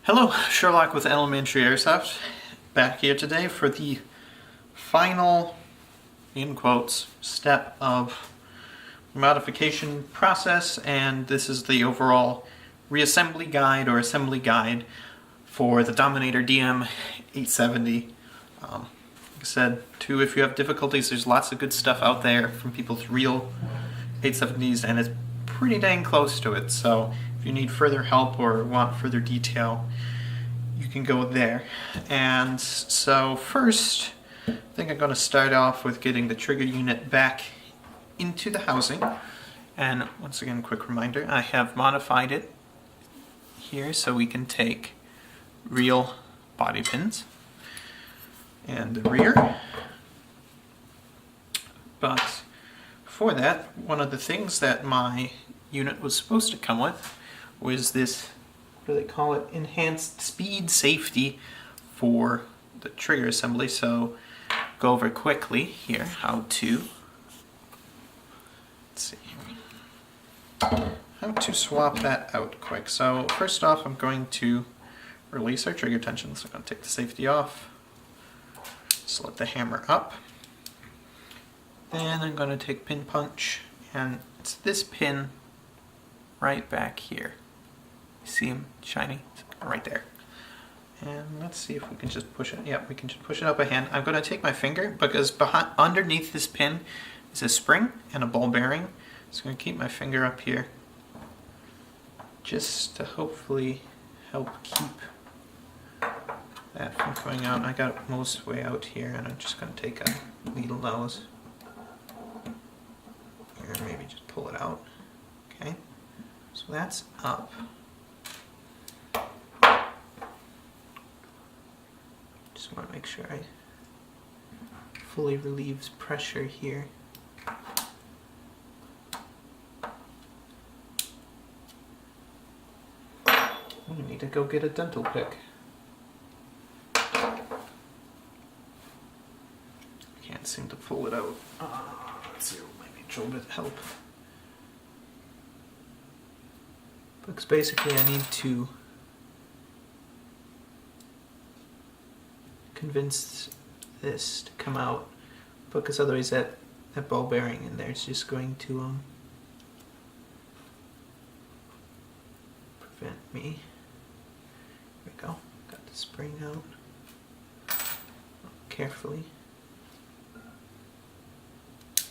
Hello, Sherlock with Elementary Airsoft, back here today for the final, in quotes, step of modification process, and this is the overall reassembly guide or assembly guide for the Dominator DM870. Like I said, too, if you have difficulties, there's lots of good stuff out there from people's real 870s, and it's pretty dang close to it, so if you need further help or want further detail, you can go there. And so first, I think I'm going to start off with getting the trigger unit back into the housing. And once again, quick reminder, I have modified it here so we can take real body pins and the rear. But for that, one of the things that my unit was supposed to come with was this, what do they call it, enhanced speed safety for the trigger assembly. So go over quickly here how to, let's see here, how to swap that out quick. So first off, I'm going to release our trigger tension. So I'm going to take the safety off, slip the hammer up. Then I'm going to take pin punch, and it's this pin right back here. See him shiny? Right there. And let's see if we can just push it. Yeah, we can just push it up a hand. I'm going to take my finger because underneath this pin is a spring and a ball bearing. So I'm going to keep my finger up here just to hopefully help keep that from coming out. I got it most of the way out here, and I'm just going to take a needle nose here and maybe just pull it out. Okay, so that's up. Just want to make sure I fully relieve pressure here. We need to go get a dental pick. Can't seem to pull it out. Let's see, maybe a little bit help. Because basically I need to convince this to come out, because otherwise that ball bearing in there is just going to prevent me. There we go. Got the spring out carefully. You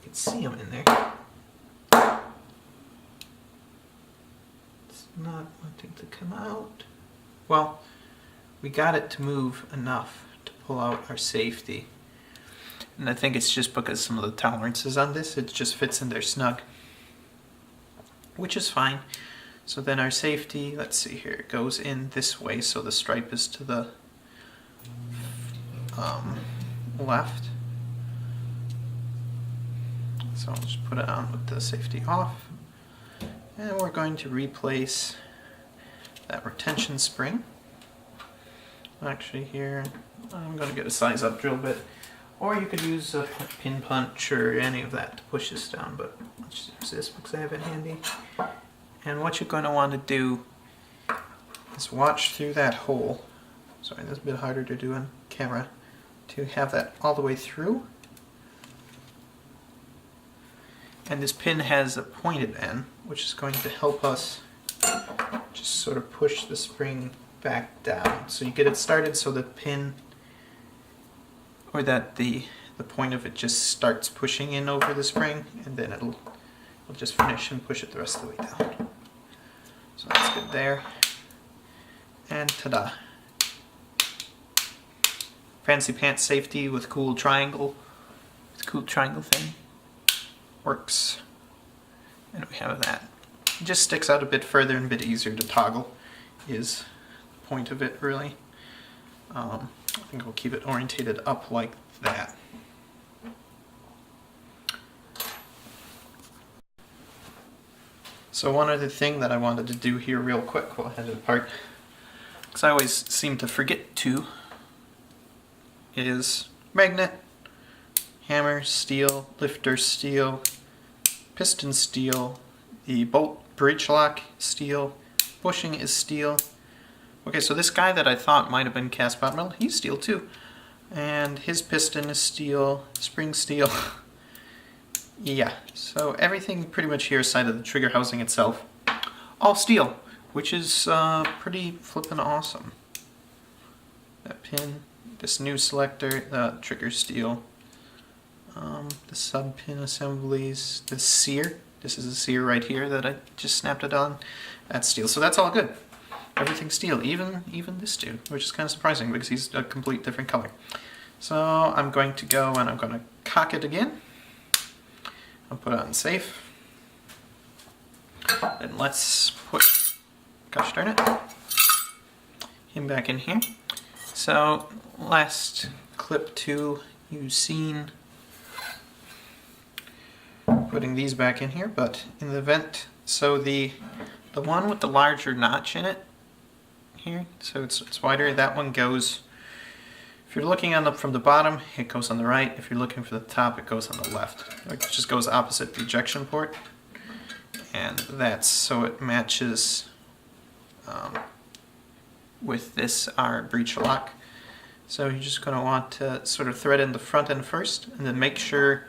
can see them in there. It's not wanting to come out. Well, we got it to move enough to pull out our safety. And I think it's just because some of the tolerances on this, it just fits in there snug, which is fine. So then our safety, let's see here, it goes in this way, so the stripe is to the left. So I'll just put it on with the safety off. And we're going to replace that retention spring. Actually here, I'm going to get a size up drill bit, or you could use a pin punch or any of that to push this down, but let's use this because I have it handy. And what you're going to want to do is watch through that hole. Sorry, that's a bit harder to do on camera, to have that all the way through. And this pin has a pointed end, which is going to help us just sort of push the spring back down. So you get it started so the pin, or that the point of it just starts pushing in over the spring, and then it'll just finish and push it the rest of the way down. So that's good there. And ta-da. Fancy pants safety with cool triangle. It's a cool triangle thing. Works. And we have that. It just sticks out a bit further and a bit easier to toggle is the point of it, really. I think we'll keep it orientated up like that. So one other thing that I wanted to do here real quick while I had it apart, because I always seem to forget to, is magnet, hammer, steel, lifter, steel, piston steel, the bolt breech lock steel, bushing is steel. Okay, so this guy that I thought might have been cast pot metal, he's steel too. And his piston is steel, spring steel. Yeah, so everything pretty much here aside of the trigger housing itself, all steel, which is pretty flippin' awesome. That pin, this new selector, the trigger steel, the sub pin assemblies, the sear. This is a sear right here that I just snapped it on. That's steel, so that's all good. Everything's steel, even this dude, which is kind of surprising because he's a complete different color. So I'm going to go and I'm going to cock it again. I'll put it on safe. Then let's put, gosh darn it, him back in here. So last clip 2, you've seen putting these back in here, but in the vent, so the one with the larger notch in it here, so it's wider, that one goes, if you're looking on from the bottom, it goes on the right. If you're looking for the top, it goes on the left. It just goes opposite the ejection port. And that's so it matches with this our breech lock. So you're just going to want to sort of thread in the front end first, and then make sure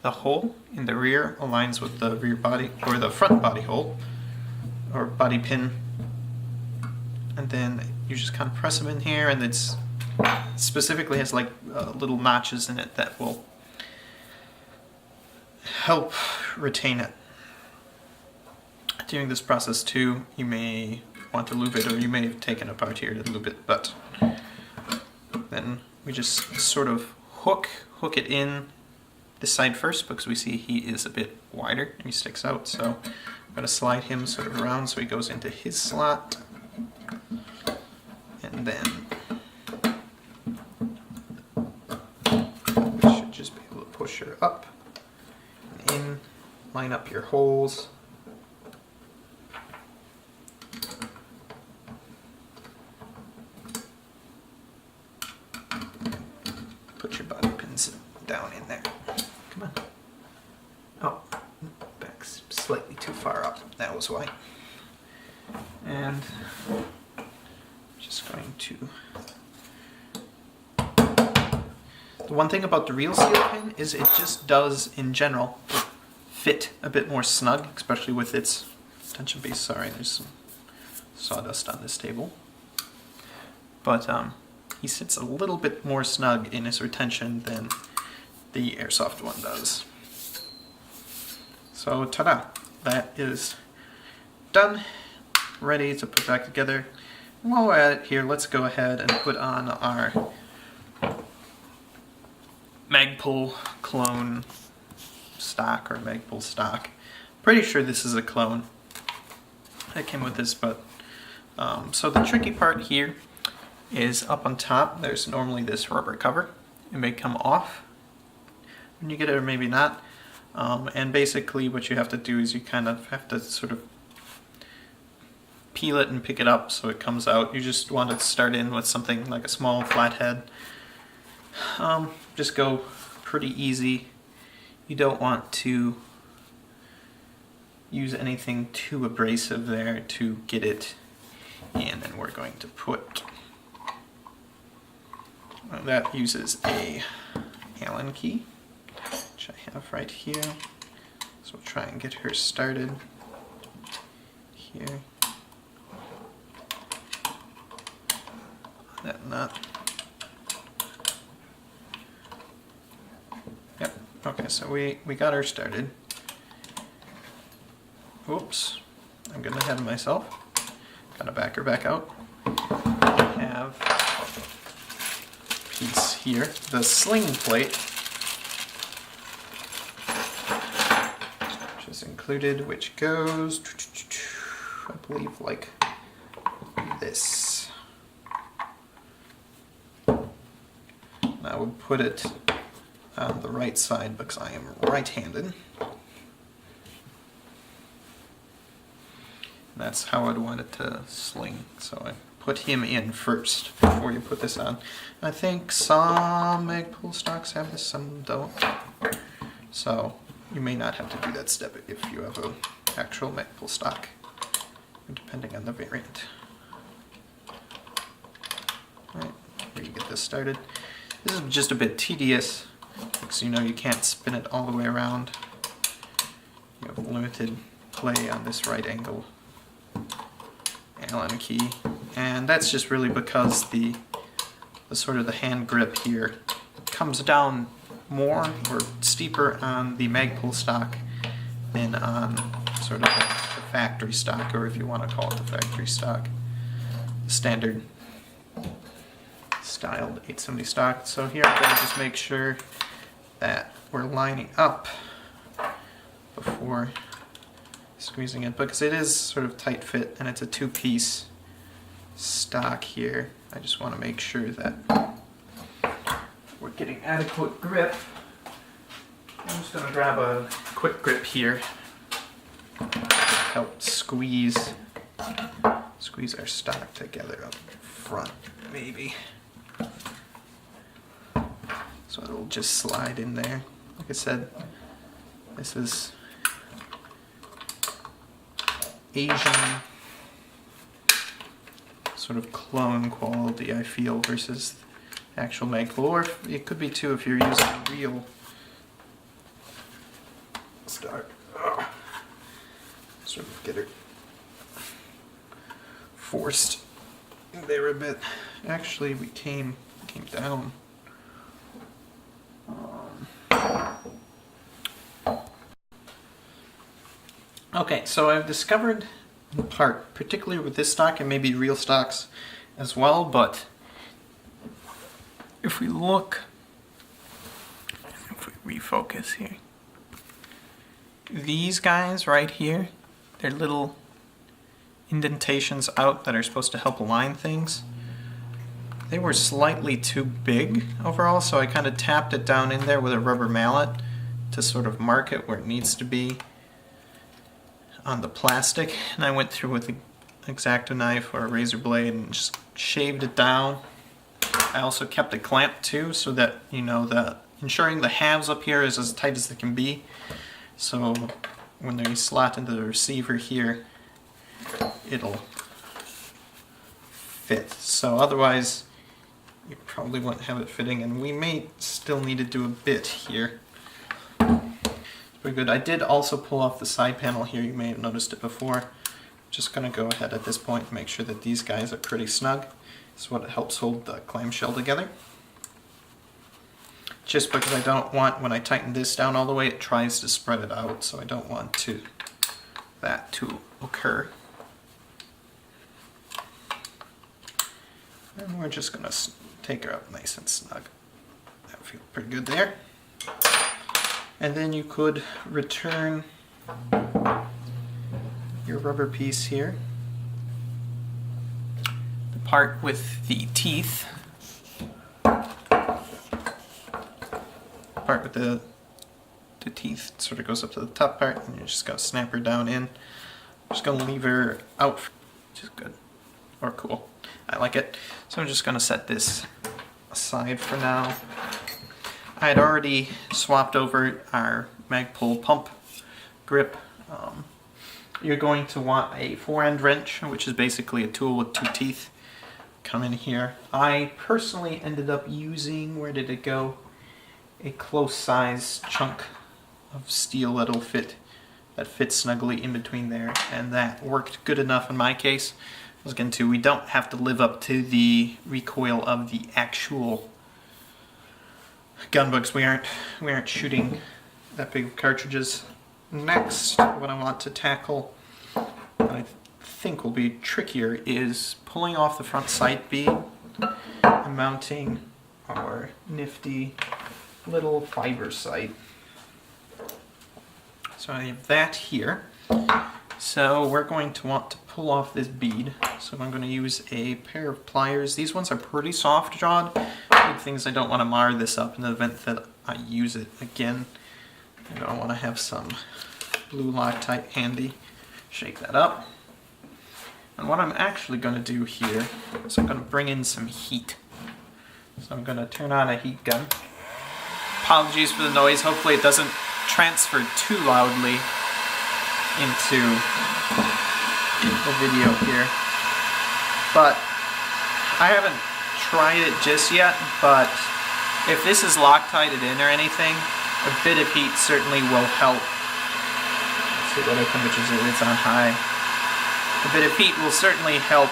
the hole in the rear aligns with the rear body, or the front body hole, or body pin. And then you just kind of press them in here, and it's specifically has like little notches in it that will help retain it. During this process too, you may want to lube it, or you may have taken it apart here to lube it, but then we just sort of hook it in this side first, because we see he is a bit wider and he sticks out, so I'm going to slide him sort of around so he goes into his slot, and then just be able to push her up and in, line up your holes. Put your body pins down in there. Come on. Oh, back's slightly too far up. That was why. And just going to... The one thing about the real steel pin is it just does, in general, fit a bit more snug, especially with its tension base. Sorry, there's some sawdust on this table. But he sits a little bit more snug in his retention than the airsoft one does. So ta-da! That is done, ready to put back together. And while we're at it here, let's go ahead and put on our Magpul clone stock, or Magpul stock. Pretty sure this is a clone that came with this, but so the tricky part here is up on top. There's normally this rubber cover. It may come off when you get it, or maybe not. And basically what you have to do is you kind of have to sort of peel it and pick it up so it comes out. You just want to start in with something like a small flathead. Just go pretty easy. You don't want to use anything too abrasive there to get it in, and we're going to put, that uses a Allen key, which I have right here. So we'll try and get her started here. That nut. Yep, okay, so we got her started. Oops, I'm getting ahead of myself. Gotta back her back out. I have a piece here, the sling plate, which is included, which goes, I believe, like this. I would put it on the right side because I am right-handed. That's how I'd want it to sling. So I put him in first before you put this on. I think some Magpul stocks have this, some don't. So you may not have to do that step if you have an actual Magpul stock. depending on the variant. Alright, here you get this started. This is just a bit tedious, because you know you can't spin it all the way around. You have limited play on this right angle Allen key, and that's just really because the sort of the hand grip here comes down more or steeper on the Magpul stock than on sort of the factory stock, or if you want to call it the factory stock, the standard styled 870 stock. So here I'm going to just make sure that we're lining up before squeezing it, because it is sort of tight fit and it's a two-piece stock here. I just want to make sure that we're getting adequate grip. I'm just going to grab a quick grip here, help squeeze our stock together up front, maybe. So it'll just slide in there. Like I said, this is Asian sort of clone quality, I feel, versus actual Magpul, or it could be too if you're using a real start. Sort of get her forced in there a bit. Actually, we came down. Okay, so I've discovered in part, particularly with this stock and maybe real stocks as well, but if we look, if we refocus here, these guys right here, they're little indentations out that are supposed to help align things. They were slightly too big overall, so I kind of tapped it down in there with a rubber mallet to sort of mark it where it needs to be on the plastic, and I went through with an X-Acto knife or a razor blade and just shaved it down. I also kept it clamped too, so that, you know, ensuring the halves up here is as tight as they can be, so when they slot into the receiver here, it'll fit. So otherwise you probably wouldn't have it fitting, and we may still need to do a bit here. Pretty good. I did also pull off the side panel here. You may have noticed it before. Just going to go ahead at this point and make sure that these guys are pretty snug. This is what helps hold the clamshell together. Just because I don't want, when I tighten this down all the way, it tries to spread it out, so I don't want that to occur. And we're just going to take her up nice and snug. That feels pretty good there. And then you could return your rubber piece here, the part with the teeth, part with the teeth sort of goes up to the top part, and you're just going to snap her down in. I'm just going to leave her out, which is good, or cool. I like it. So I'm just going to set this aside for now. I had already swapped over our Magpul pump grip. You're going to want a 4-end wrench, which is basically a tool with 2 teeth. Come in here. I personally ended up using, where did it go? A close size chunk of steel that fits snugly in between there, and that worked good enough in my case. I was getting to, we don't have to live up to the recoil of the actual gun books. We aren't shooting that big of cartridges. Next, what I want to tackle, what I think will be trickier, is pulling off the front sight bead and mounting our nifty little fiber sight. So I have that here. So we're going to want to pull off this bead. So I'm going to use a pair of pliers. These ones are pretty soft jawed. Big things, I don't want to mar this up in the event that I use it again. I don't want to have some blue Loctite handy. Shake that up. And what I'm actually going to do here is I'm going to bring in some heat. So I'm going to turn on a heat gun. Apologies for the noise. Hopefully it doesn't transfer too loudly into the video here. But I haven't tried it just yet, but if this is Loctited in or anything, a bit of heat certainly will help. Let's see what temperatures it's on high. A bit of heat will certainly help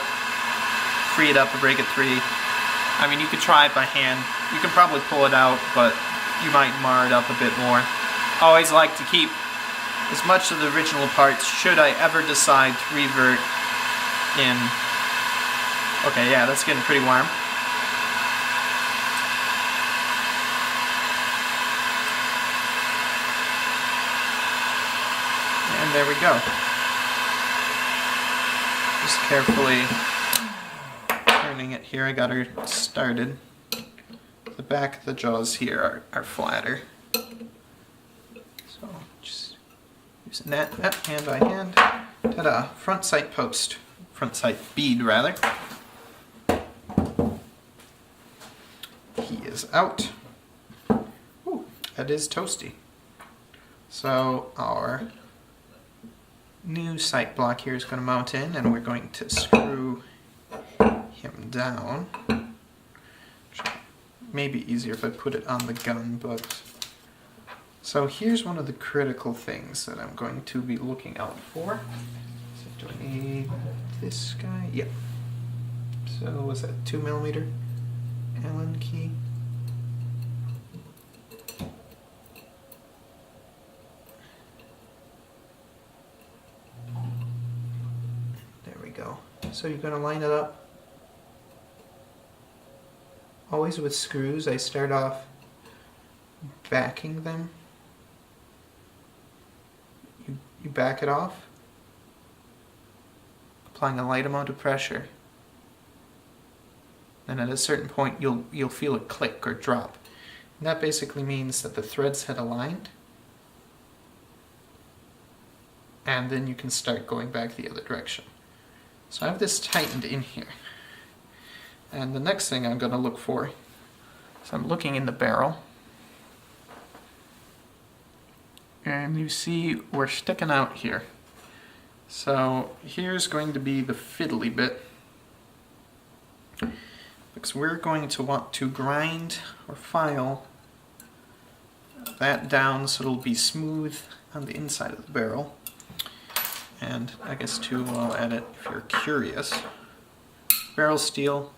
free it up or break it free. I mean, you could try it by hand. You can probably pull it out, but you might mar it up a bit more. Always like to keep as much of the original parts should I ever decide to revert in. Okay, yeah, that's getting pretty warm. And there we go. Just carefully turning it here. I got her started. The back of the jaws here are flatter. So just using that hand by hand. Ta-da! Front sight post. Front sight bead, rather. He is out. Ooh, that is toasty. So our new sight block here is going to mount in, and we're going to screw him down. Maybe easier if I put it on the gun, but... So here's one of the critical things that I'm going to be looking out for. So do I need this guy? Yep. So was that 2mm Allen key? There we go. So you're going to line it up. Always with screws, I start off backing them. You back it off, applying a light amount of pressure. And at a certain point you'll feel it click or drop. And that basically means that the threads had aligned. And then you can start going back the other direction. So I have this tightened in here. And the next thing I'm going to look for is I'm looking in the barrel. And you see we're sticking out here. So here's going to be the fiddly bit. Because we're going to want to grind or file that down so it'll be smooth on the inside of the barrel. And I guess too, I'll add it if you're curious. Barrel steel.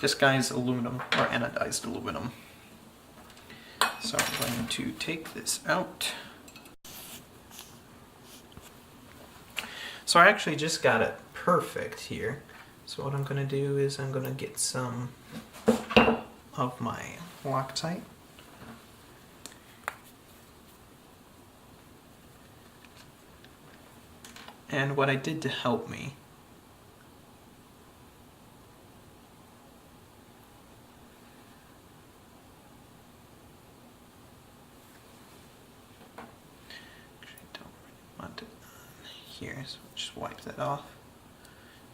This guy's aluminum, or anodized aluminum. So I'm going to take this out. So I actually just got it perfect here. So what I'm going to do is I'm going to get some of my Loctite. And what I did to help me here, so just wipe that off.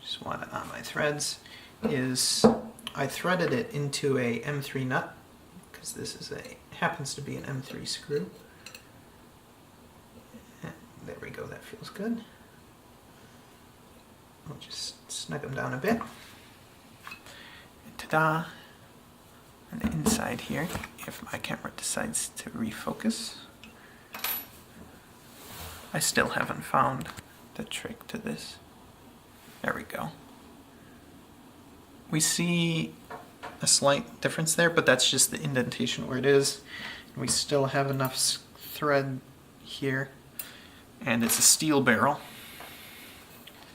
Just want it on my threads. Is I threaded it into a M3 nut because this is happens to be an M3 screw. And there we go. That feels good. I'll just snug them down a bit. And ta-da! On the inside here, if my camera decides to refocus. I still haven't found the trick to this. There we go. We see a slight difference there, but that's just the indentation where it is. We still have enough thread here, and it's a steel barrel.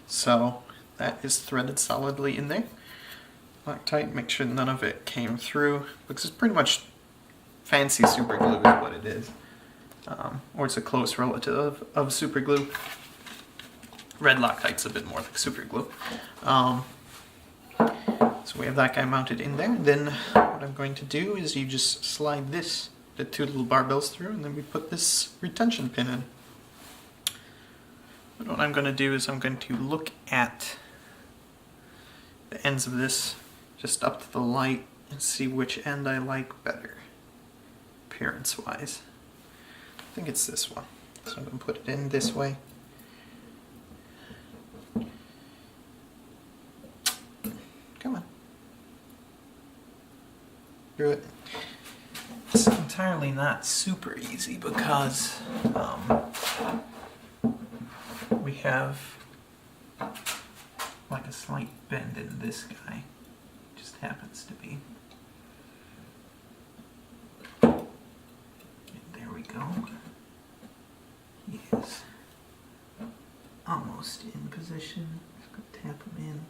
So that is threaded solidly in there. Loctite, make sure none of it came through, because it's pretty much fancy super glue is what it is. Or it's a close relative of super glue. Red Loctite's a bit more like super glue. So we have that guy mounted in there. Then what I'm going to do is you just slide the two little barbells through, and then we put this retention pin in. But what I'm going to do is I'm going to look at the ends of this just up to the light and see which end I like better, appearance-wise. I think it's this one. So I'm going to put it in this way. through it. It's entirely not super easy because we have like a slight bend in this guy. Just happens to be. And there we go. He is almost in position. Just gonna tap him in.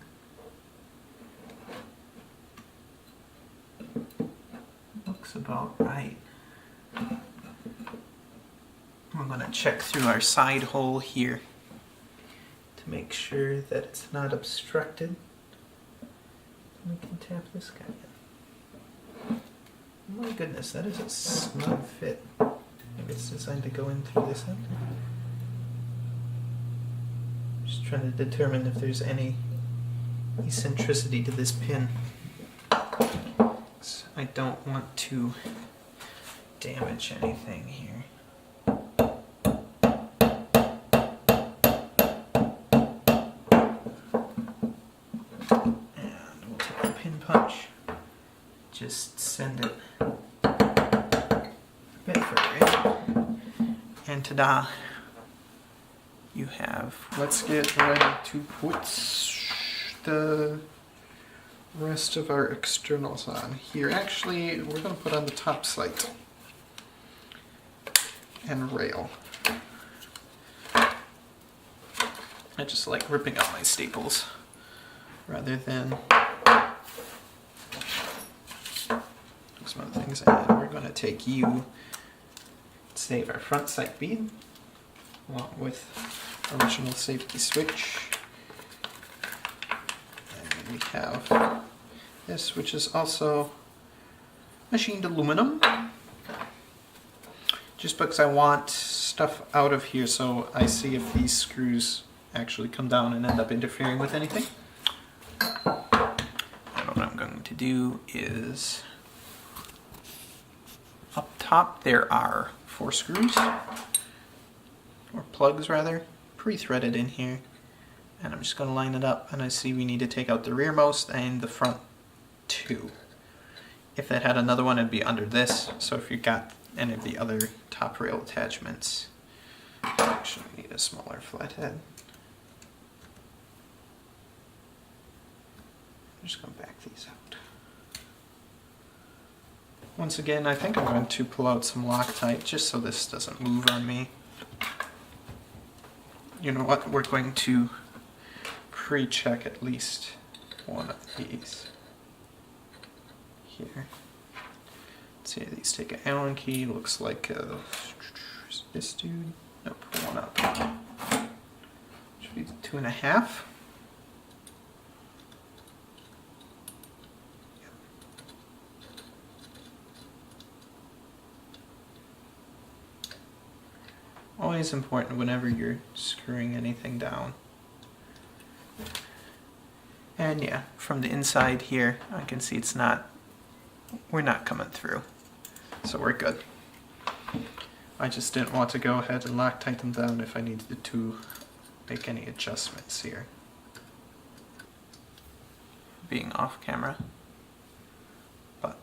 Looks about right. I'm going to check through our side hole here to make sure that it's not obstructed. We can tap this guy in. Oh my goodness, that is a snug fit. Maybe it's designed to go in through this end. Just trying to determine if there's any eccentricity to this pin. I don't want to damage anything here. And we'll take a pin punch, just send it a bit further in, and ta-da, you have. Let's get ready to put the rest of our externals on here. Actually, we're going to put on the top sight and rail. I just like ripping out my staples rather than some other things. And we're going to take you, save our front sight bead along with original safety switch. And we have this, which is also machined aluminum, just because I want stuff out of here so I see if these screws actually come down and end up interfering with anything. And what I'm going to do is, up top there are 4 screws, or plugs rather, pre-threaded in here, and I'm just going to line it up, and I see we need to take out the rearmost and the front 2. If that had another one, it'd be under this, so if you got any of the other top rail attachments, you actually need a smaller flathead. I'm just going to back these out. Once again, I think I'm going to pull out some Loctite just so this doesn't move on me. You know what, we're going to pre-check at least one of these here. Let's see, these take an Allen key, looks like this dude. Nope, pull one up. Should be 2.5. Always important whenever you're screwing anything down. And yeah, from the inside here, I can see we're not coming through. So we're good. I just didn't want to go ahead and Loctite them down if I needed to make any adjustments here. Being off camera. But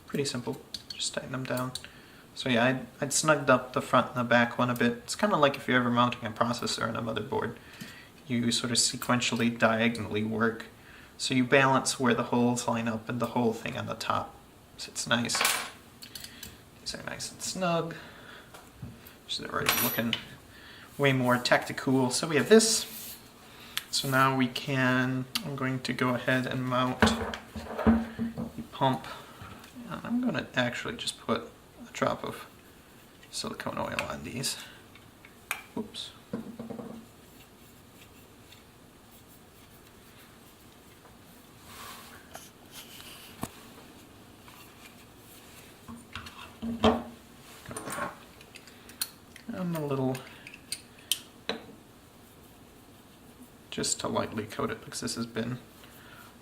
pretty simple, just tighten them down. So yeah, I'd snugged up the front and the back one a bit. It's kind of like if you're ever mounting a processor on a motherboard. You sort of sequentially, diagonally work. So you balance where the holes line up and the whole thing on the top. So it's nice. These are nice and snug. So they're already looking way more tactical. So we have this. So now we can, I'm going to go ahead and mount the pump. And I'm going to actually just put a drop of silicone oil on these. Oops. And a little, just to lightly coat it because this has been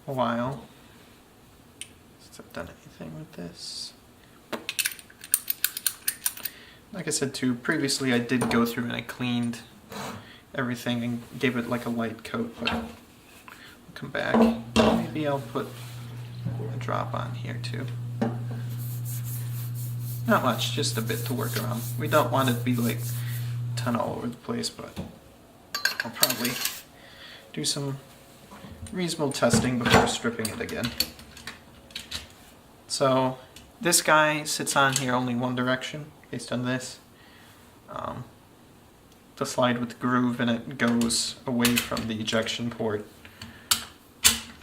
a while since I've done anything with this. Like I said too, previously I did go through and I cleaned everything and gave it like a light coat, but I'll come back. Maybe I'll put a drop on here too. Not much, just a bit to work around. We don't want it to be like a ton all over the place, but I'll probably do some reasonable testing before stripping it again. So this guy sits on here only one direction based on this. The slide with the groove in it goes away from the ejection port,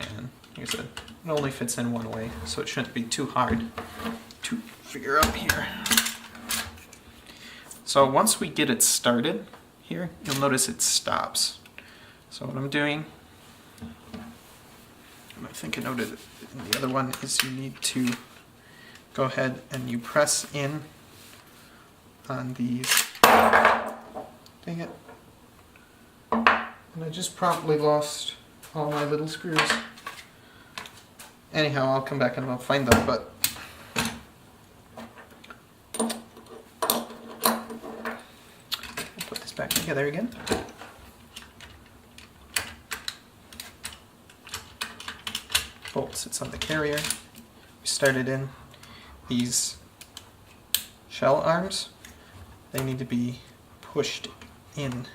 and like I said, it only fits in one way, so it shouldn't be too hard to figure out here. So once we get it started here, you'll notice it stops. So what I'm doing, and I think I noted it in the other one, is you need to go ahead and you press in on these. Dang it. And I just promptly lost all my little screws. Anyhow, I'll come back and I'll find them, but we'll put this back together again. Bolt sits on the carrier. We started in these shell arms. They need to be pushed in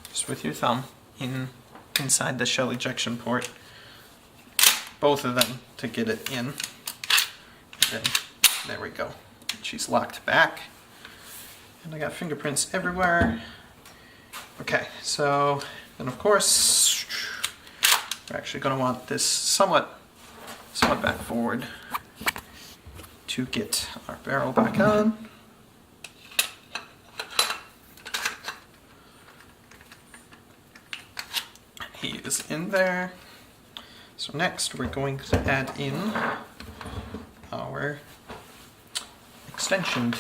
just with your thumb inside the shell ejection port, both of them, to get it in. And then there we go, she's locked back, and I got fingerprints everywhere. Okay, so then of course we're actually going to want this somewhat back forward to get our barrel back on. He is in there. So next we're going to add in our extension